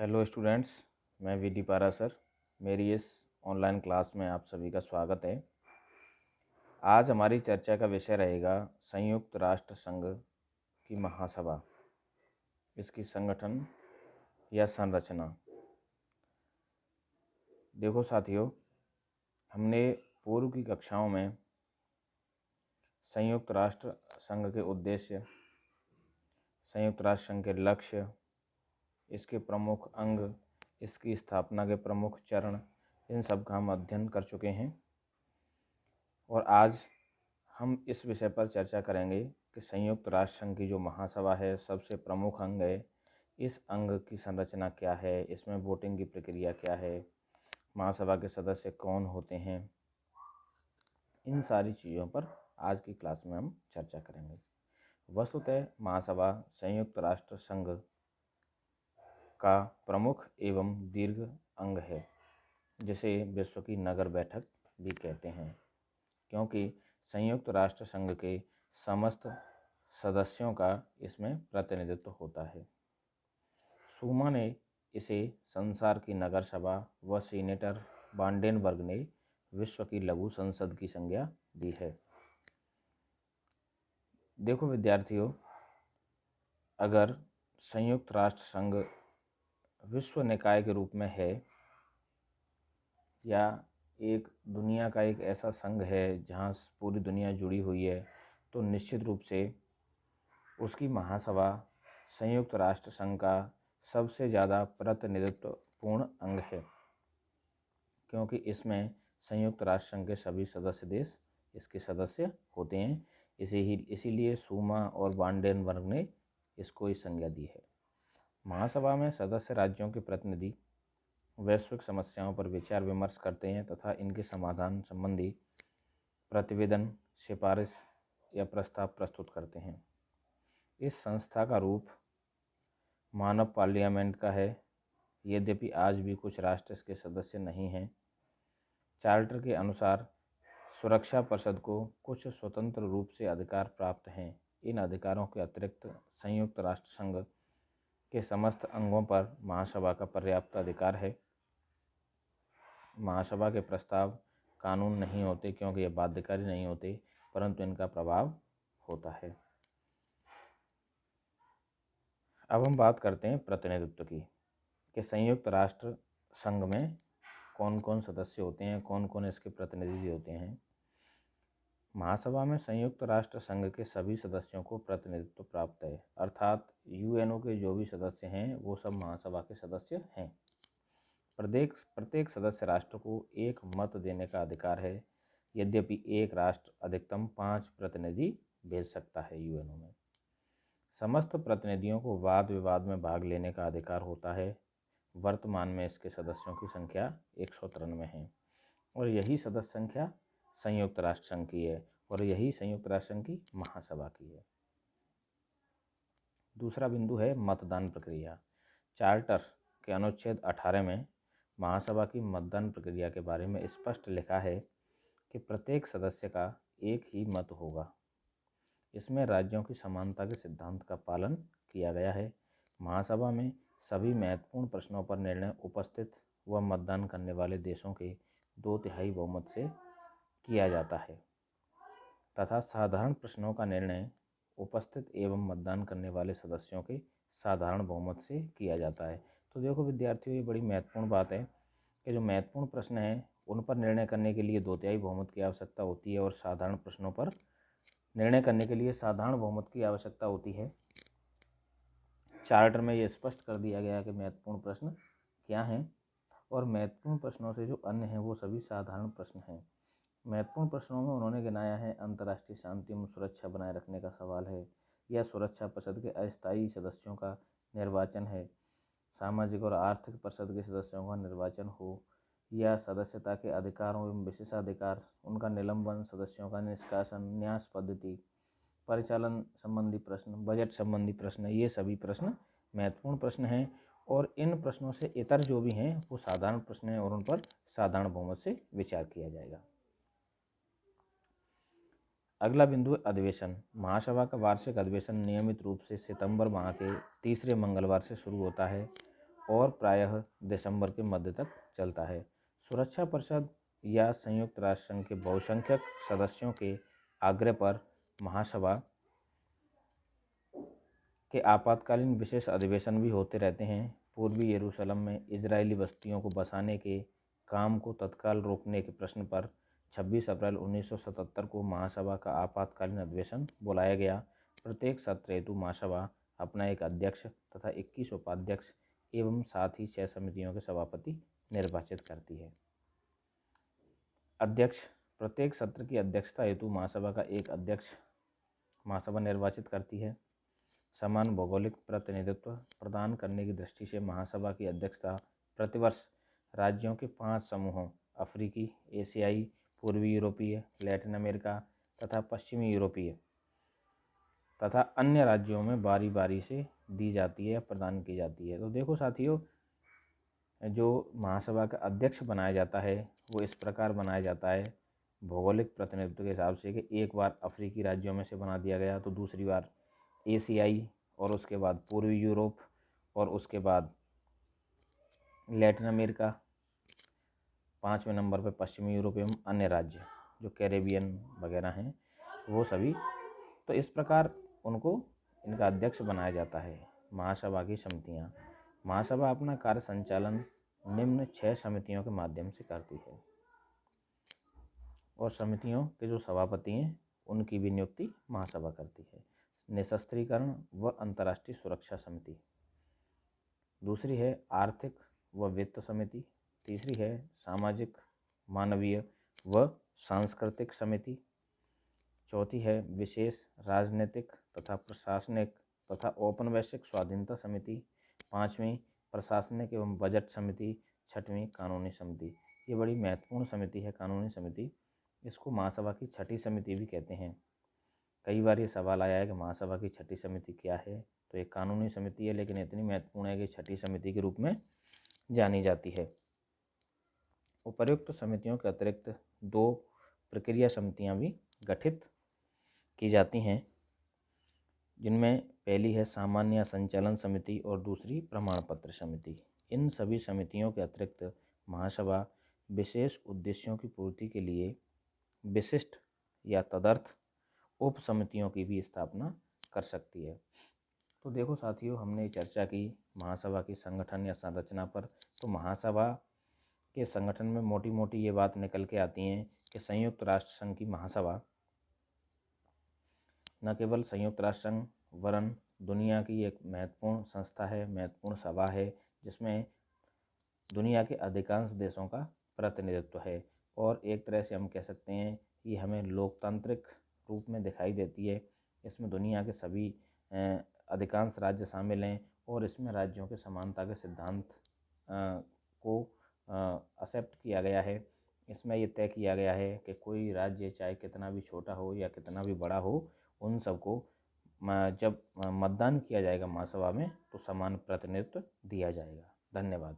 Hello students, मैं VD पारा sir. मेरी इस ऑनलाइन क्लास में आप सभी का स्वागत है। आज हमारी चर्चा का विषय रहेगा संयुक्त राष्ट्र संघ की महासभा, इसकी संगठन या संरचना। देखो साथियों, हमने पूर्व की कक्षाओं में संयुक्त राष्ट्र संघ के उद्देश्य, संयुक्त राष्ट्र संघ के लक्ष्य, इसके प्रमुख अंग, इसकी स्थापना के प्रमुख चरण, इन सब का हम अध्ययन कर चुके हैं। और आज हम इस विषय पर चर्चा करेंगे कि संयुक्त राष्ट्र संघ की जो महासभा है, सबसे प्रमुख अंग है, इस अंग की संरचना क्या है, इसमें वोटिंग की प्रक्रिया क्या है, महासभा के सदस्य कौन होते हैं, इन सारी चीज़ों पर आज की क्लास में हम चर्चा करेंगे। वस्तुतः महासभा संयुक्त राष्ट्र संघ का प्रमुख एवं दीर्घ अंग है, जिसे विश्व की नगर बैठक भी कहते हैं, क्योंकि संयुक्त राष्ट्र संघ के समस्त सदस्यों का इसमें प्रतिनिधित्व होता है। सूमा ने इसे संसार की नगर सभा व सीनेटर वांडेनबर्ग ने विश्व की लघु संसद की संज्ञा दी है। देखो विद्यार्थियों, अगर संयुक्त राष्ट्र संघ विश्व निकाय के रूप में है या एक दुनिया का एक ऐसा संघ है जहाँ पूरी दुनिया जुड़ी हुई है, तो निश्चित रूप से उसकी महासभा संयुक्त राष्ट्र संघ का सबसे ज़्यादा प्रतिनिधित्वपूर्ण अंग है, क्योंकि इसमें संयुक्त राष्ट्र संघ के सभी सदस्य देश इसके सदस्य होते हैं। इसीलिए सूमा और वांडेनबर्ग ने इसको ही संज्ञा दी है। महासभा में सदस्य राज्यों के प्रतिनिधि वैश्विक समस्याओं पर विचार विमर्श करते हैं तथा इनके समाधान संबंधी प्रतिवेदन, सिफारिश या प्रस्ताव प्रस्तुत करते हैं। इस संस्था का रूप मानव पार्लियामेंट का है, यद्यपि आज भी कुछ राष्ट्र इसके सदस्य नहीं हैं। चार्टर के अनुसार सुरक्षा परिषद को कुछ स्वतंत्र रूप से अधिकार प्राप्त हैं। इन अधिकारों के अतिरिक्त संयुक्त राष्ट्र संघ के समस्त अंगों पर महासभा का पर्याप्त अधिकार है। महासभा के प्रस्ताव कानून नहीं होते, क्योंकि ये बाध्यकारी नहीं होते, परंतु इनका प्रभाव होता है। अब हम बात करते हैं प्रतिनिधित्व की, कि संयुक्त राष्ट्र संघ में कौन कौन सदस्य होते हैं, कौन कौन इसके प्रतिनिधि होते हैं। महासभा में संयुक्त राष्ट्र संघ के सभी सदस्यों को प्रतिनिधित्व प्राप्त है, अर्थात यूएनओ के जो भी सदस्य हैं वो सब महासभा के सदस्य हैं। प्रत्येक सदस्य राष्ट्र को एक मत देने का अधिकार है, यद्यपि एक राष्ट्र अधिकतम 5 प्रतिनिधि भेज सकता है यूएनओ में। समस्त प्रतिनिधियों को वाद विवाद में भाग लेने का अधिकार होता है। वर्तमान में इसके सदस्यों की संख्या 193 है और यही सदस्य संख्या संयुक्त राष्ट्र संघ की है और यही संयुक्त राष्ट्र संघ की महासभा की है। दूसरा बिंदु है मतदान प्रक्रिया। चार्टर के अनुच्छेद 18 में महासभा की मतदान प्रक्रिया के बारे में स्पष्ट लिखा है कि प्रत्येक सदस्य का एक ही मत होगा। इसमें राज्यों की समानता के सिद्धांत का पालन किया गया है। महासभा में सभी महत्वपूर्ण प्रश्नों पर निर्णय उपस्थित व मतदान करने वाले देशों के 2/3 बहुमत से किया जाता है तथा साधारण प्रश्नों का निर्णय उपस्थित एवं मतदान करने वाले सदस्यों के साधारण बहुमत से किया जाता है। तो देखो विद्यार्थियों, ये बड़ी महत्वपूर्ण बात है कि जो महत्वपूर्ण प्रश्न हैं उन पर निर्णय करने के लिए 2/3 बहुमत की आवश्यकता होती है और साधारण प्रश्नों पर निर्णय करने के लिए साधारण बहुमत की आवश्यकता होती है। चार्टर में ये स्पष्ट कर दिया गया है कि महत्वपूर्ण प्रश्न क्या हैं, और महत्वपूर्ण प्रश्नों से जो अन्य हैं वो सभी साधारण प्रश्न हैं। महत्वपूर्ण प्रश्नों में उन्होंने गिनाया है अंतर्राष्ट्रीय शांति एवं सुरक्षा बनाए रखने का सवाल है, या सुरक्षा परिषद के अस्थायी सदस्यों का निर्वाचन है, सामाजिक और आर्थिक परिषद के सदस्यों का निर्वाचन हो, या सदस्यता के अधिकारों एवं विशेषाधिकार, उनका निलंबन, सदस्यों का निष्कासन, न्यास पद्धति, परिचालन संबंधी प्रश्न, बजट संबंधी प्रश्न, ये सभी प्रश्न महत्वपूर्ण प्रश्न हैं। और इन प्रश्नों से इतर जो भी हैं वो साधारण प्रश्न हैं और उन पर साधारण बहुमत से विचार किया जाएगा। अगला बिंदु है अधिवेशन। महासभा का वार्षिक अधिवेशन नियमित रूप से सितंबर माह के तीसरे मंगलवार से शुरू होता है और प्रायः दिसंबर के मध्य तक चलता है। सुरक्षा परिषद या संयुक्त राष्ट्र संघ के बहुसंख्यक सदस्यों के आग्रह पर महासभा के आपातकालीन विशेष अधिवेशन भी होते रहते हैं। पूर्वी यरूशलेम में इजरायली बस्तियों को बसाने के काम को तत्काल रोकने के प्रश्न पर 26 अप्रैल 1977 को महासभा का आपातकालीन अधिवेशन बुलाया गया। प्रत्येक सत्र हेतु महासभा अपना एक अध्यक्ष तथा 21 उपाध्यक्ष एवं साथ ही 6 समितियों के सभापति निर्वाचित करती है। अध्यक्ष प्रत्येक सत्र की अध्यक्षता हेतु महासभा का एक अध्यक्ष महासभा निर्वाचित करती है। समान भौगोलिक प्रतिनिधित्व प्रदान करने की दृष्टि से महासभा की अध्यक्षता प्रतिवर्ष राज्यों के 5 समूहों अफ्रीकी, एशियाई, पूर्वी यूरोपीय, लैटिन अमेरिका तथा पश्चिमी यूरोपीय तथा अन्य राज्यों में बारी बारी से दी जाती है, प्रदान की जाती है। तो देखो साथियों, जो महासभा का अध्यक्ष बनाया जाता है वो इस प्रकार बनाया जाता है भौगोलिक प्रतिनिधित्व के हिसाब से कि एक बार अफ्रीकी राज्यों में से बना दिया गया, तो दूसरी बार एशियाई, और उसके बाद पूर्वी यूरोप, और उसके बाद लैटिन अमेरिका, 5वें नंबर पर पश्चिमी यूरोप एवं अन्य राज्य जो कैरेबियन वगैरह हैं वो सभी। तो इस प्रकार उनको इनका अध्यक्ष बनाया जाता है। महासभा की समितियाँ। महासभा अपना कार्य संचालन निम्न 6 समितियों के माध्यम से करती है और समितियों के जो सभापति हैं उनकी भी नियुक्ति महासभा करती है। निशस्त्रीकरण व अंतर्राष्ट्रीय सुरक्षा समिति, दूसरी है आर्थिक व वित्त समिति, तीसरी है सामाजिक, मानवीय व सांस्कृतिक समिति, चौथी है विशेष राजनीतिक तथा प्रशासनिक तथा औपनिवेशिक स्वाधीनता समिति, 5वीं प्रशासनिक एवं बजट समिति, 6वीं कानूनी समिति। ये बड़ी महत्वपूर्ण समिति है कानूनी समिति। इसको महासभा की 6ठी समिति भी कहते हैं। कई बार ये सवाल आया है कि महासभा की 6ठी समिति क्या है, तो एक कानूनी समिति है लेकिन इतनी महत्वपूर्ण है कि 6ठी समिति के रूप में जानी जाती है। उपर्युक्त समितियों के अतिरिक्त 2 प्रक्रिया समितियां भी गठित की जाती हैं, जिनमें पहली है सामान्य संचालन समिति और दूसरी प्रमाण पत्र समिति। इन सभी समितियों के अतिरिक्त महासभा विशेष उद्देश्यों की पूर्ति के लिए विशिष्ट या तदर्थ उप समितियों की भी स्थापना कर सकती है। तो देखो साथियों, हमने चर्चा की महासभा की संगठन या संरचना पर। तो महासभा के संगठन में मोटी मोटी ये बात निकल के आती हैं कि संयुक्त राष्ट्र संघ की महासभा न केवल संयुक्त राष्ट्र संघ वरन दुनिया की एक महत्वपूर्ण संस्था है, महत्वपूर्ण सभा है, जिसमें दुनिया के अधिकांश देशों का प्रतिनिधित्व है। और एक तरह से हम कह सकते हैं कि हमें लोकतांत्रिक रूप में दिखाई देती है। इसमें दुनिया के सभी अधिकांश राज्य शामिल हैं और इसमें राज्यों के समानता के सिद्धांत को एक्सेप्ट किया गया है। इसमें ये तय किया गया है कि कोई राज्य चाहे कितना भी छोटा हो या कितना भी बड़ा हो, उन सबको जब मतदान किया जाएगा महासभा में तो समान प्रतिनिधित्व दिया जाएगा। धन्यवाद।